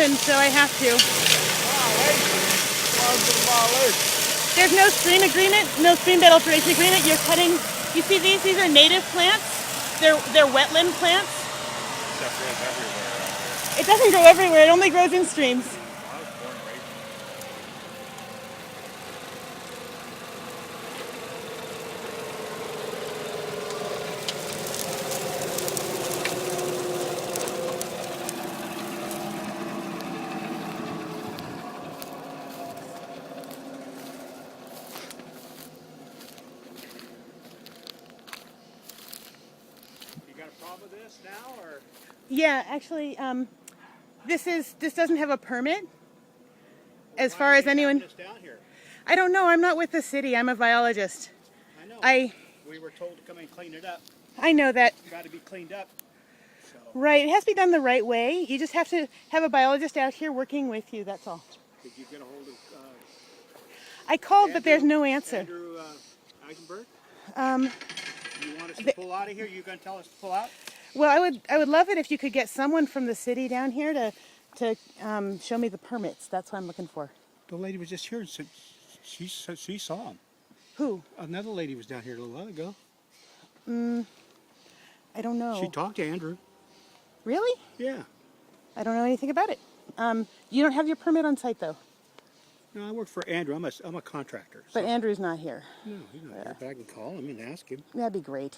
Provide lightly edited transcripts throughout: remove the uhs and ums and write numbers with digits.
violation, so I have to. There's no stream agreement, no stream bed alteration agreement. You're cutting, you see these? These are native plants. They're wetland plants. Stuff grows everywhere out It doesn't grow everywhere, it only grows in streams. there. I was born and raised in You got a problem with this now, or? Yeah, actually, this doesn't have a permit. As far as anyone, This down here? I don't know. I'm not with the city. I'm a biologist. I know. We were told to come and clean it up. I know that. Got to be cleaned up. So. Right. It has to be done the right way. You just have to have a biologist out here working with you. That's all. Did you get a hold of? I called, Andrew, but there's no answer. Andrew Eisenberg. Um, You want us to pull out of here? You going to tell us to pull out? well, I would love it if you could get someone from the city down here to show me the permits. That's what I'm looking for. The lady was just here and said she saw him. Who? Another lady was down here a little while ago. I don't know. She talked to Andrew. Really? Yeah. I don't know anything about it. You don't have your permit on site though. No, I work for Andrew. I'm a contractor. But so- Andrew's not here. No, he's not here. But I can call him and ask him. That'd be great.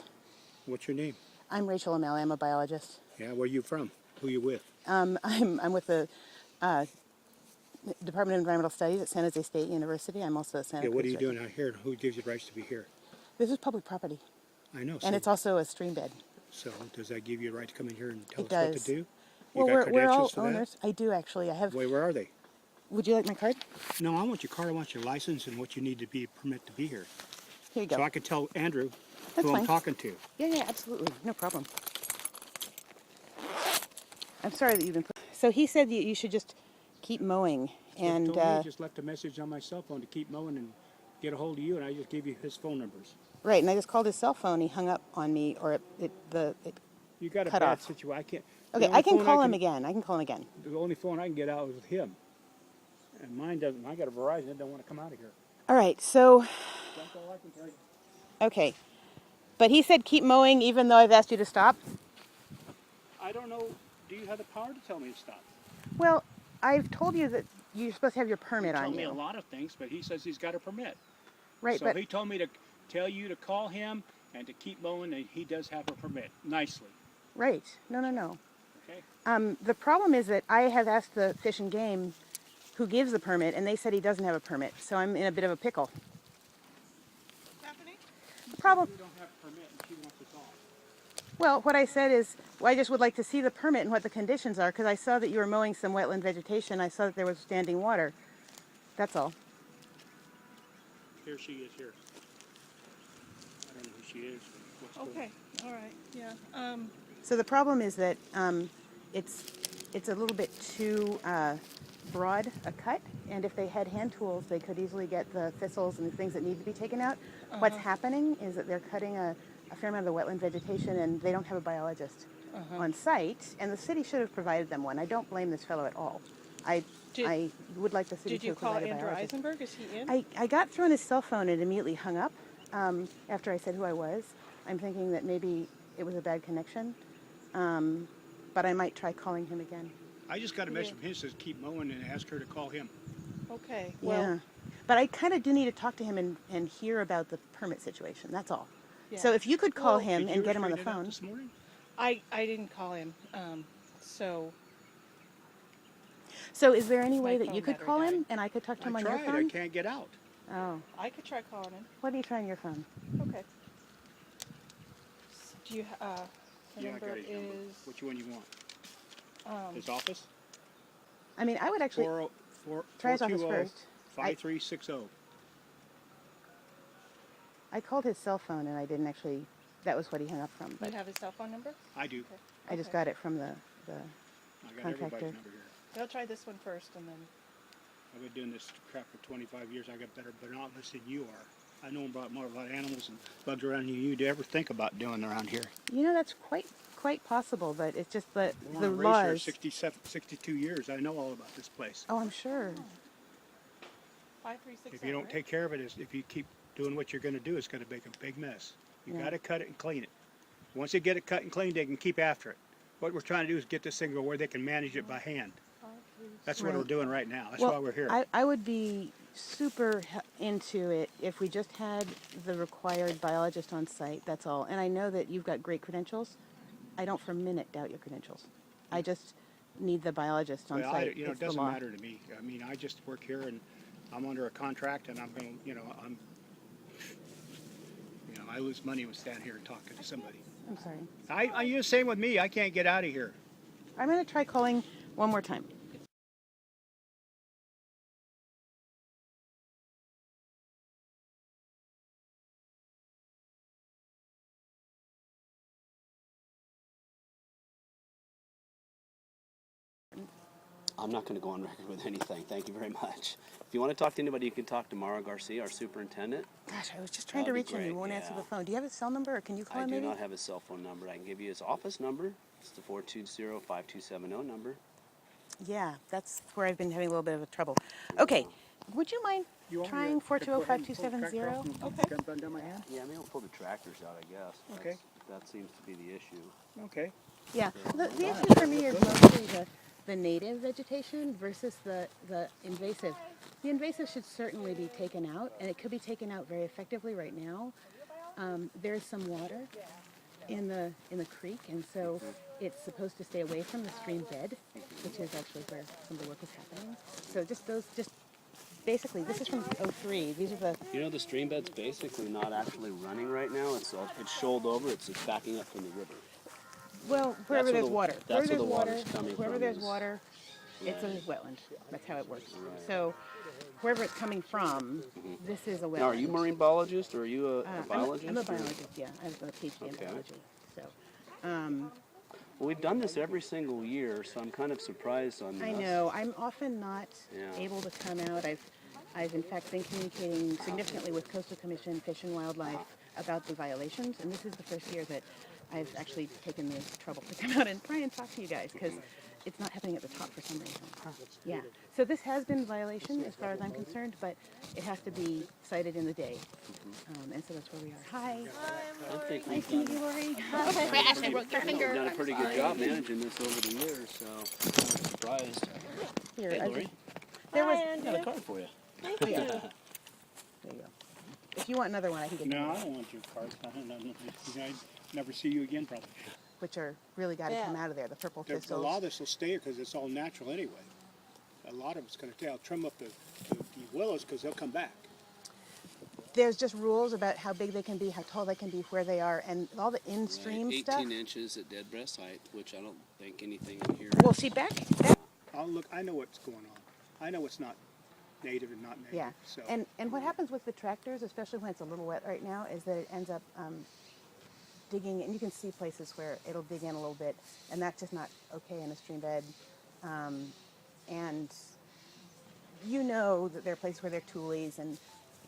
What's your name? I'm Rachel O'Malley. I'm a biologist. Yeah, where you from? Who you with? I'm with the Department of Environmental Studies at San Jose State University. I'm also a Santa Yeah, Cruz what are you doing resident. out here? Who gives you the rights to be here? This is public property, I know. and it's also a stream bed. So does that give you the right to come in here and tell It us what does. to do? Well, You got we're all credentials for that? owners. I do actually. I have. Wait, where are they? Would you like my card? No, I want your card. I want your license and what you need to be permit to be here, Here you go. so I can tell Andrew That's who fine. I'm talking to. Yeah, absolutely. No problem. I'm sorry that you've been. So he said that you should just keep mowing, and He told me, just left a message on my cell phone to keep mowing and get a hold of you, and I just gave you his phone numbers. right. And I just called his cell phone. He hung up on me, or it You got a cut bad off. situation. I can't. Okay, the only I can phone call him again. I can call him again. The only phone I can get out is with him, and mine doesn't. I got a Verizon. It don't want to come out of here. All right. So That's all I can tell you. okay, but he said keep mowing, even though I've asked you to stop. I don't know. Do you have the power to tell me to stop? Well, I've told you that you're supposed to have your permit He on told me you. a lot of things, but he says he's got a permit. Right, So but he told me to tell you to call him and to keep mowing, and he does have a permit. Nicely. right. No. Okay. The problem is that I have asked the Fish and Game who gives the permit, and they said he doesn't have a permit. So I'm in a bit of a pickle. The problem. You don't have a permit, and she wants us all. Well, what I said is, well, I just would like to see the permit and what the conditions are, because I saw that you were mowing some wetland vegetation. I saw that there was standing water. That's all. Here she is. Here. I don't know who she is. What's going Okay, all right, yeah. So the problem is that it's a little bit too broad a cut, and if they had hand tools, they could easily get the thistles and the things that need to be taken out. What's happening is that they're cutting a fair amount of the wetland vegetation, and they don't have a biologist on site, and the city should have provided them one. I don't blame this fellow at all. I would like the city Did to you call provide a Andrew biologist. Eisenberg? Is he in? I got through on his cell phone and immediately hung up after I said who I was. I'm thinking that maybe it was a bad connection, but I might try calling him again. I just got a message from him that says keep mowing and ask her to call him. Okay, Yeah, well, but I kind of do need to talk to him and hear about the permit situation. That's all. yeah. So if you could call Well, him Did you and get him on the straighten it out phone. this morning? I didn't call him, so, So is there any way My that phone you could battery call him died. and I could talk to him I on tried. your phone? I can't get out. Oh, I could try calling him. what are you trying your phone? Okay. Do you, the Yeah, I number got his number. is, Which one you want? His office? I mean, I would actually 404 try his office first. 5360. I called his cell phone and I didn't actually. That was what he hung up from. you But have his cell phone number? I do. I just Okay. got it from the I got Contractor. everybody's number here. They'll try this one first and then, I've been doing this crap for 25 years. I got better binoculars than you are. I know about more about animals and bugs around you than you'd ever think about doing around here. You know, that's quite quite possible, but it's just that Born the and raised here laws. 67, 62 years. I know all about this place. Oh, I'm sure. 5367. If you don't take care of it, if you keep doing what you're going to do, it's going to make a big mess. You Yeah. got to cut it and clean it. Once they get it cut and cleaned, they can keep after it. What we're trying to do is get this thing to where they can manage it by hand. That's what we're Right. doing right now. That's Well, why we're here. I would be super into it if we just had the required biologist on site. That's all. And I know that you've got great credentials. I don't for a minute doubt your credentials. I just need the biologist on Well, site. it It's the doesn't law. matter to me. I mean, I just work here and I'm under a contract and I'm going to, I lose money when standing here and talking to somebody. I'm sorry. You the same with me. I can't get out of here. I'm going to try calling one more time. I'm not going to go on record with anything. Thank you very much. If you want to talk to anybody, you can talk to Mara Garcia, our superintendent. Gosh, I was just trying to That'd be reach him. He great, won't answer yeah. the phone. Do you have his cell number, or can you call I him do maybe? not have his cell phone number. I can give you his office number. It's the 420-5270 number. Yeah, that's where I've been having a little bit of a trouble. Okay, would you mind trying 420-5270? Okay. Gun down my hand? Yeah, maybe we'll pull the tractors out, I guess. Okay. That seems to be the issue. Okay. Yeah, the issue for me is mostly the native vegetation versus the invasive. The invasive should certainly be taken out, and it could be taken out very effectively right now. There's some water in the creek, and so it's supposed to stay away from the stream bed, which is actually where some of the work is happening. So just basically, this is from '03. These are the You know, the stream bed's basically not actually running right now. It's shoaled over. It's backing up from the river. well, wherever where there's the- water, that's wherever where there's the water, water's coming wherever from there's is- water, it's a wetland. That's how it works. So wherever it's coming from, this is a wetland. Now, are you a marine biologist or are you a biologist? I'm a or- biologist, yeah. I have a PhD in Okay. biology. So Well, we've done this every single year, so I'm kind of surprised on this. I know I'm often not Yeah. able to come out. I've in fact been communicating significantly with Coastal Commission, Fish and Wildlife about the violations, and this is the first year that I've actually taken the trouble to come out and try and talk to you guys because it's not happening at the top for some reason. Yeah. So this has been a violation as far as I'm concerned, but it has to be cited in the day, and so that's where we are. Hi. I think Nice we've to meet you, Lori. Ashley broke your we've finger. done a pretty good job managing this over the years, so I'm kind of surprised. Here, Hey, I Lori. just- there was. I got a card for you. Thank you. There you go. If you want another one, I can get you No, one, I don't want your cards. I never see you again, probably. which are really got to come out of there. The purple A lot thistles. of this will stay here because it's all natural anyway. A lot of it's going to stay. I'll trim up the willows because they'll come back. There's just rules about how big they can be, how tall they can be, where they are, and all the in-stream Right, 18 stuff. inches at dead breast height, which I don't think anything in here. Well, see, back I'll look. I know what's going on. I know what's not native and not native. yeah. So And what happens with the tractors, especially when it's a little wet right now, is that it ends up digging, and you can see places where it'll dig in a little bit, and that's just not okay in a stream bed. And you know that there are places where there are tules and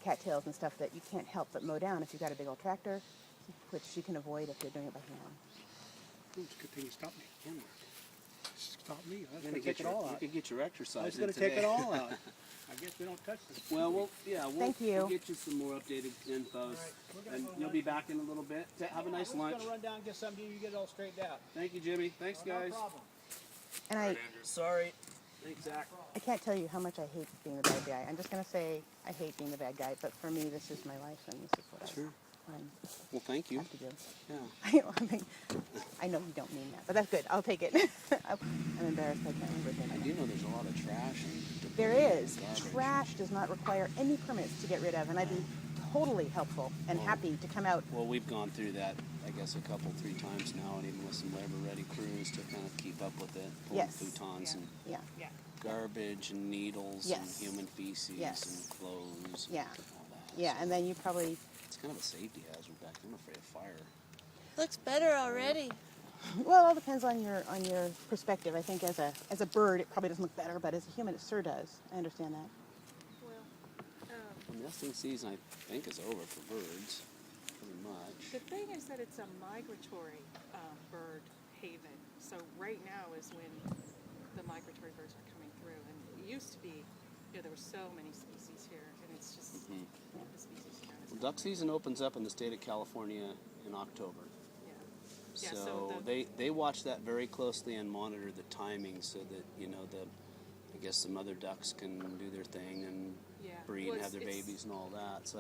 cattails and stuff that you can't help but mow down if you've got a big old tractor, which you can avoid if you're doing it by hand. it's a good thing you stopped me. Damn it. Stop me. I was You're going gonna to take it all you out. could get your exercise I was in going to take today. it all out. I guess we don't touch this. Well, we'll Thank you. We'll get you some more updated infos, and you'll be back in a little bit. Have a nice lunch. run down and get something. You get it all straightened out. Thank you, Jimmy. Thanks, guys. And Sorry. Thanks, Zach. I can't tell you how much I hate being the bad guy. I'm just going to say I hate being the bad guy, but for me, this is my life, and this is what Sure. I Well, thank you. have to do. Yeah. I mean, I know you don't mean that, but that's good. I'll take it. I'm embarrassed. I can't remember his I name. do know there's a lot of trash and debris There and is. garbage. Trash does not require any permits to get rid of, and I'd be totally helpful and happy to come out. Well, we've gone through that, I guess, three times now, and even with some labor-ready crews to kind of keep up with it, pulling Yes. futons and Yeah, garbage and needles Yes. and human feces Yes. and clothes. Yeah. And all that. yeah, So and then you probably. it's kind of a safety hazard back there. I'm afraid of fire. Looks better already. Well, it all depends on your perspective. I think as a bird, it probably doesn't look better, but as a human, it sure does. I understand that. Nesting season, I think, is over for birds, pretty much. The thing is that it's a migratory bird, haven. So right now is when the migratory birds are coming through. And it used to be, there were so many species here, and it's just the species count is Well, duck season opens up in the state of California in October. yeah. Yeah, So so they watch that very closely and monitor the timing so that, I guess the mother ducks can do their thing and Yeah. breed Well, and have their it's- babies and all that. So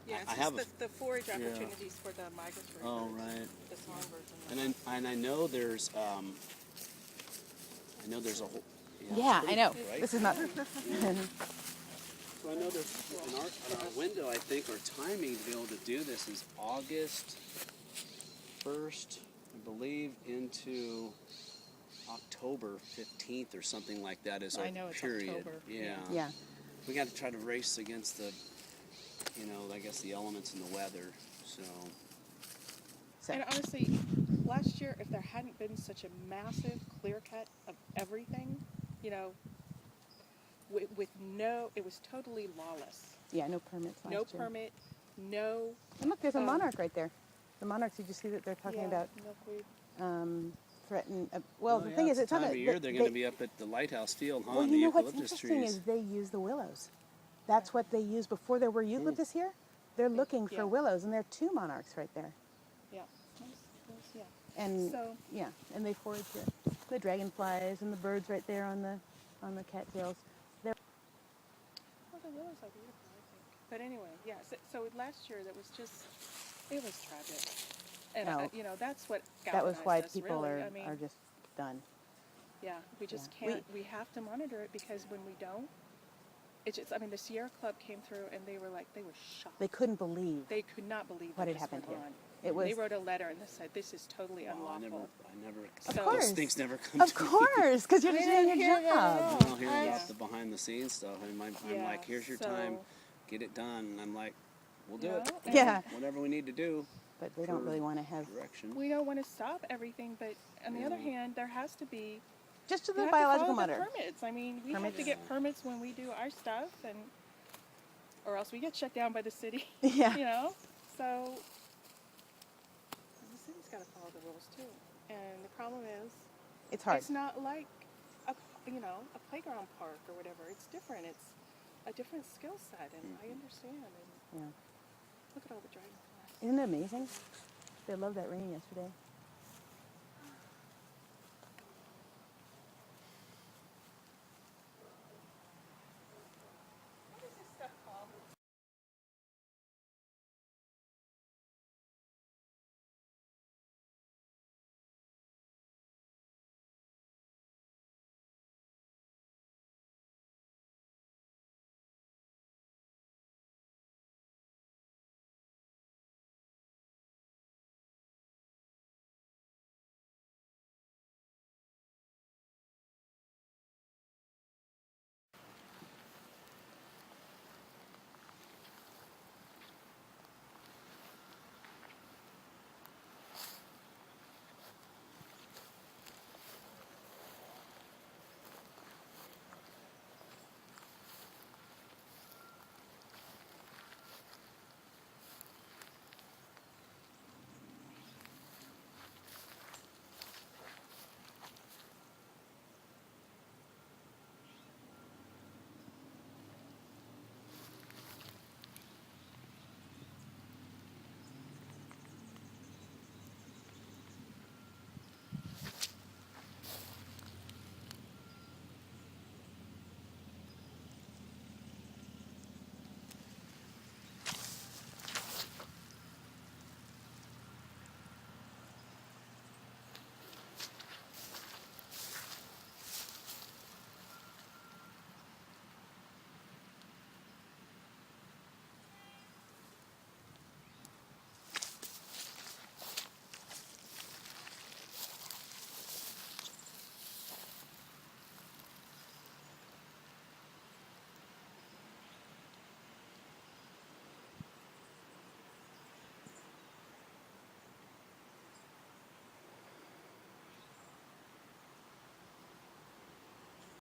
Yeah, it's I just have the forage opportunities for the migratory Oh, birds, right. the songbirds. And I know there's a whole Yeah, I know. right? This is not. So I know there's in our window, I think, our timing to be able to do this is August 1st, I believe, into October 15th or something like that is our I know it's period. October, Yeah. Yeah. We got to try to race against the, I guess the elements and the weather. So So, And honestly, last year, if there hadn't been such a massive clear cut of everything, it was totally lawless. yeah, no permits last No year. permit, no. And look, there's a um, monarch right there. The monarchs, did you see that they're talking about milkweed. threaten? Well, Oh, the yeah, thing is, the it's not time a, of year they- they're going to be up at the lighthouse field, huh? Well, and you the know what's eucalyptus interesting trees. is they use the willows. That's what they use before there were eucalyptus here. They're looking for Yeah. willows, and there are two monarchs right there. Yeah. Yeah. And So- yeah, and they forage here. The dragonflies and the birds right there on the cattails. They're Well, the willows are beautiful, I think. But anyway, yeah. So last year, it was tragic. And No. that's what that was galvanized why us, people really. are just done. Yeah, we just Yeah. can't. We have to monitor it because when we don't, it's just. The Sierra Club came through and they were shocked. They couldn't believe. They could not believe What that had this happened went here. on. It was- They wrote a letter and they said this is totally Well, I unlawful. never. Of those course. things never come Of to me. course, because you're just doing your hear that at job. all. I'll hear I- about the behind the scenes stuff, and I'm Yeah, like, here's your so- time, get it done. And I'm like, we'll do it. And Yeah. Whatever we need to do. But they don't for really want to have direction. We don't want to stop everything, but on the other Yeah. hand, there has to be. just to You the have biological to follow the monitor. permits. We have Permits. to get permits when we do our stuff, or else we get shut down by the city. Yeah. So the city's got to follow the rules too. And the problem is, It's hard. it's not like a playground park or whatever. It's different. It's a different skill set, and I understand. And Yeah. look at all the dragonflies. Isn't it amazing? They loved that rain yesterday.